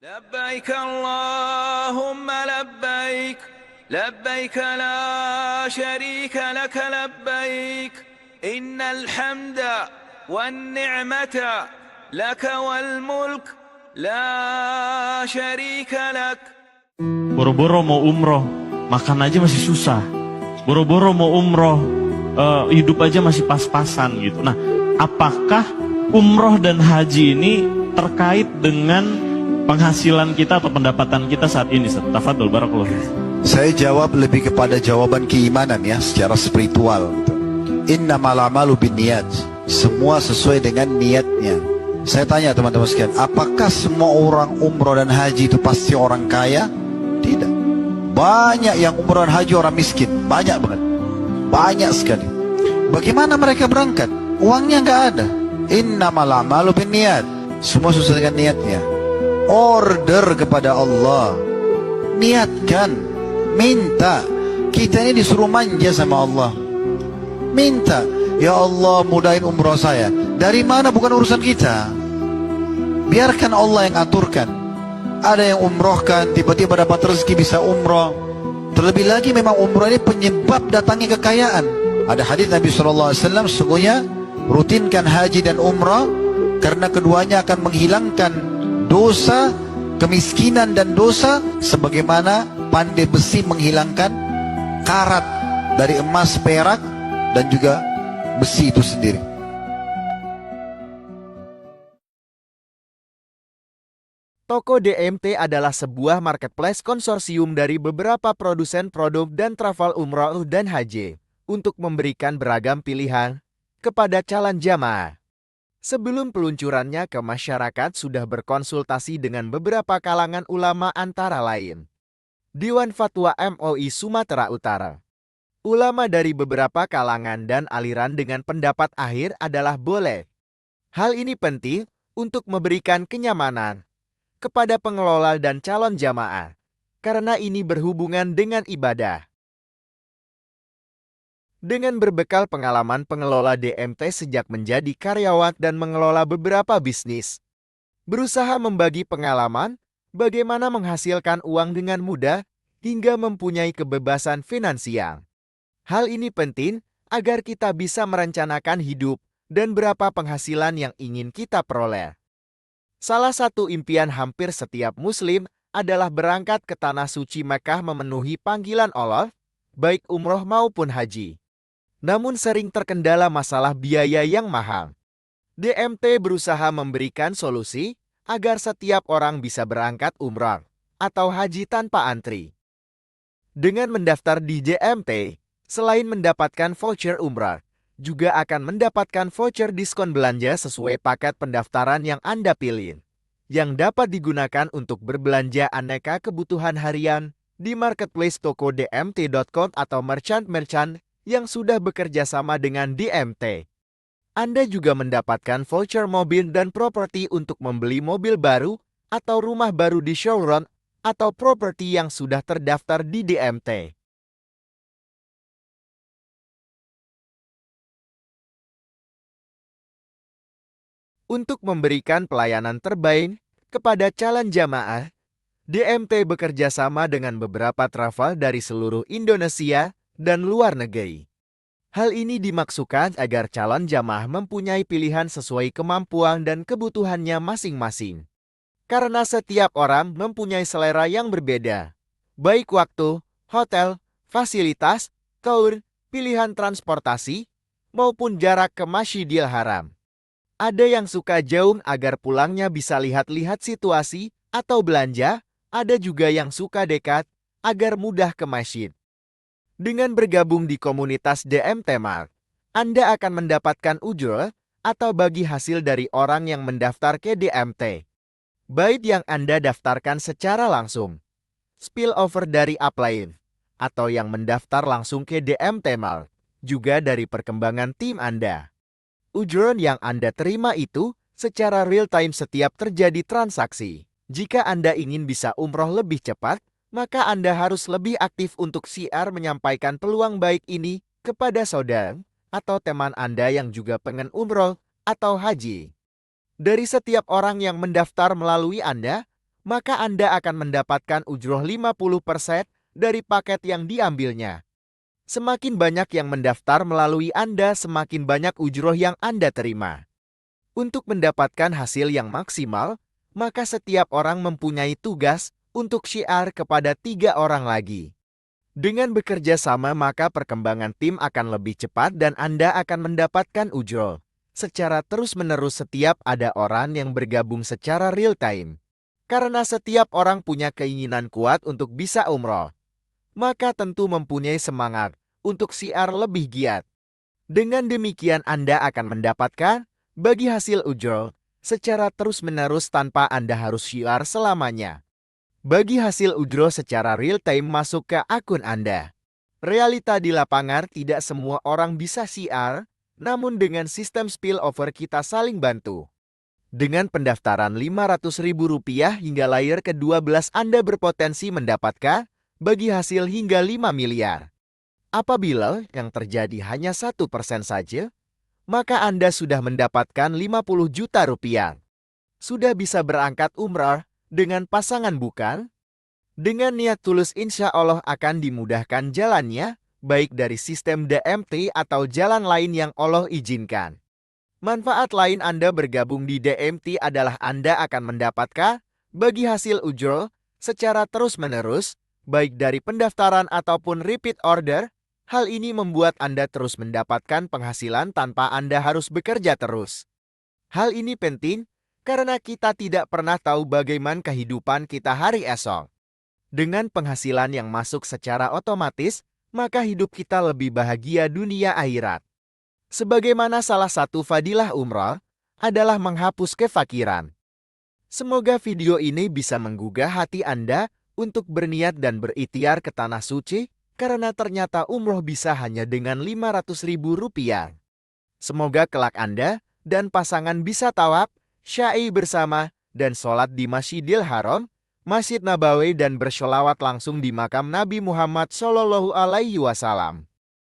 لبيك اللهم لبيك لبيك لا شريك لك لبيك إن الحمد والنعمة لك والملك لا شريك لك. Boro-boro mau umroh, makan aja masih susah. Boro-boro mau umroh, hidup aja masih pas-pasan gitu. Nah, apakah umroh dan haji ini terkait dengan penghasilan kita atau pendapatan kita saat ini? Tafadhol, barakallahu. Saya jawab lebih kepada jawaban keimanan ya, secara spiritual gitu. Innamal a'malu binniyat. Semua sesuai dengan niatnya. Saya tanya teman-teman sekalian, apakah semua orang umroh dan haji itu pasti orang kaya? Tidak. Banyak yang umroh dan haji orang miskin, banyak banget. Banyak sekali. Bagaimana mereka berangkat? Uangnya nggak ada. Innamal a'malu binniyat. Semua sesuai dengan niatnya. Order kepada Allah, niatkan, minta. Kita ini disuruh manja sama Allah. Minta, ya Allah mudahin umroh saya. Dari mana bukan urusan kita. Biarkan Allah yang aturkan. Ada yang umrohkan, tiba-tiba dapat rezeki bisa umroh. Terlebih lagi memang umroh ini penyebab datangnya kekayaan. Ada hadis Nabi SAW, sesungguhnya rutinkan haji dan umroh karena keduanya akan menghilangkan dosa, kemiskinan dan dosa, sebagaimana pandai besi menghilangkan karat dari emas, perak dan juga besi itu sendiri. Toko DMT adalah sebuah marketplace konsorsium dari beberapa produsen produk dan travel umroh dan haji untuk memberikan beragam pilihan kepada calon jamaah. Sebelum peluncurannya ke masyarakat sudah berkonsultasi dengan beberapa kalangan ulama antara lain Dewan Fatwa MUI Sumatera Utara. Ulama dari beberapa kalangan dan aliran dengan pendapat akhir adalah boleh. Hal ini penting untuk memberikan kenyamanan kepada pengelola dan calon jamaah, karena ini berhubungan dengan ibadah. Dengan berbekal pengalaman pengelola DMT sejak menjadi karyawan dan mengelola beberapa bisnis, berusaha membagi pengalaman bagaimana menghasilkan uang dengan mudah hingga mempunyai kebebasan finansial. Hal ini penting agar kita bisa merencanakan hidup dan berapa penghasilan yang ingin kita peroleh. Salah satu impian hampir setiap muslim adalah berangkat ke tanah suci Mekah memenuhi panggilan Allah, baik umroh maupun haji. Namun sering terkendala masalah biaya yang mahal. DMT berusaha memberikan solusi agar setiap orang bisa berangkat umrah atau haji tanpa antri. Dengan mendaftar di DMT, selain mendapatkan voucher umrah, juga akan mendapatkan voucher diskon belanja sesuai paket pendaftaran yang Anda pilih, yang dapat digunakan untuk berbelanja aneka kebutuhan harian di marketplace toko dmt.com atau merchant-merchant yang sudah bekerja sama dengan DMT. Anda juga mendapatkan voucher mobil dan properti untuk membeli mobil baru atau rumah baru di showroom atau properti yang sudah terdaftar di DMT. Untuk memberikan pelayanan terbaik kepada calon jamaah, DMT bekerja sama dengan beberapa travel dari seluruh Indonesia dan luar negeri. Hal ini dimaksudkan agar calon jamaah mempunyai pilihan sesuai kemampuan dan kebutuhannya masing-masing. Karena setiap orang mempunyai selera yang berbeda, baik waktu, hotel, fasilitas, tour, pilihan transportasi, maupun jarak ke Masjidil Haram. Ada yang suka jauh agar pulangnya bisa lihat-lihat situasi atau belanja, ada juga yang suka dekat agar mudah ke masjid. Dengan bergabung di komunitas DMT Mark, Anda akan mendapatkan ujur atau bagi hasil dari orang yang mendaftar ke DMT. Baik yang Anda daftarkan secara langsung, spillover dari upline, atau yang mendaftar langsung ke DMT Mark, juga dari perkembangan tim Anda. Ujur yang Anda terima itu secara real-time setiap terjadi transaksi. Jika Anda ingin bisa umroh lebih cepat, maka Anda harus lebih aktif untuk siar menyampaikan peluang baik ini kepada saudara atau teman Anda yang juga pengen umroh atau haji. Dari setiap orang yang mendaftar melalui Anda, maka Anda akan mendapatkan ujroh 50% dari paket yang diambilnya. Semakin banyak yang mendaftar melalui Anda, semakin banyak ujroh yang Anda terima. Untuk mendapatkan hasil yang maksimal, maka setiap orang mempunyai tugas untuk syiar kepada 3 orang lagi. Dengan bekerja sama, maka perkembangan tim akan lebih cepat dan Anda akan mendapatkan ujroh secara terus-menerus setiap ada orang yang bergabung secara real time. Karena setiap orang punya keinginan kuat untuk bisa umroh, maka tentu mempunyai semangat untuk syiar lebih giat. Dengan demikian Anda akan mendapatkan bagi hasil ujroh secara terus-menerus tanpa Anda harus syiar selamanya. Bagi hasil ujroh secara real time masuk ke akun Anda. Realita di lapangan tidak semua orang bisa syiar, namun dengan sistem spillover kita saling bantu. Dengan pendaftaran Rp500.000 hingga layer ke-12 Anda berpotensi mendapatkan bagi hasil hingga 5 miliar. Apabila yang terjadi hanya 1% saja, maka Anda sudah mendapatkan 50 juta rupiah. Sudah bisa berangkat umrah dengan pasangan bukan? Dengan niat tulus insya Allah akan dimudahkan jalannya, baik dari sistem DMT atau jalan lain yang Allah izinkan. Manfaat lain Anda bergabung di DMT adalah Anda akan mendapatkan bagi hasil ujroh secara terus-menerus, baik dari pendaftaran ataupun repeat order. Hal ini membuat Anda terus mendapatkan penghasilan tanpa Anda harus bekerja terus. Hal ini penting karena kita tidak pernah tahu bagaimana kehidupan kita hari esok. Dengan penghasilan yang masuk secara otomatis, maka hidup kita lebih bahagia dunia akhirat. Sebagaimana salah satu fadilah umrah adalah menghapus kefakiran. Semoga video ini bisa menggugah hati Anda untuk berniat dan berikhtiar ke Tanah Suci, karena ternyata umroh bisa hanya dengan Rp500.000. Semoga kelak Anda dan pasangan bisa tawaf, syai bersama, dan sholat di Masjidil Haram, Masjid Nabawi dan bersholawat langsung di makam Nabi Muhammad SAW.